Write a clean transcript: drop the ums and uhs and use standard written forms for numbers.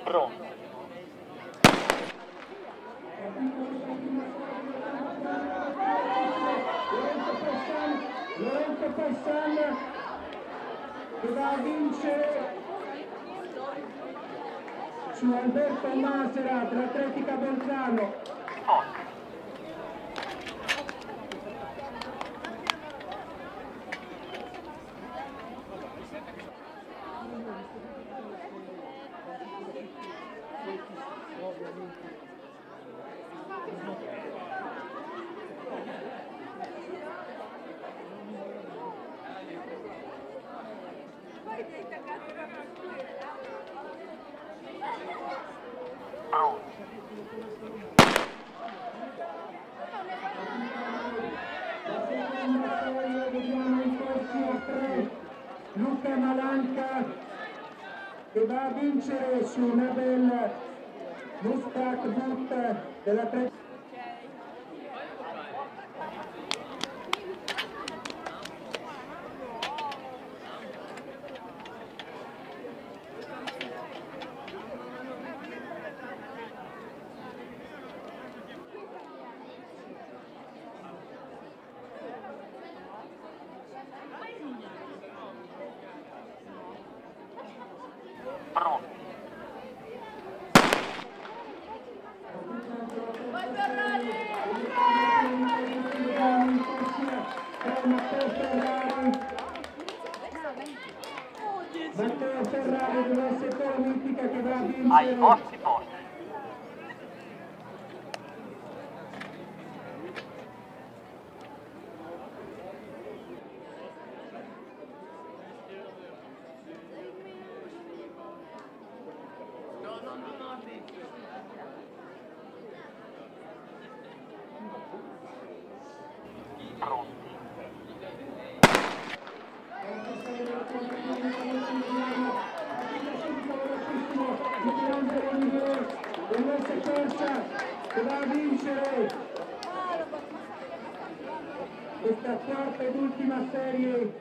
Pronti. Lorenzo Passan che va a vincere su Alberto Masera dell'Atletica Bolzano. Luca Malanca che va a vincere su Nabel Mustak But della Matteo Ferrari della settore olimpica che va a vincere Ai vostri posti. Pronti. che va a vincere questa quarta ed ultima serie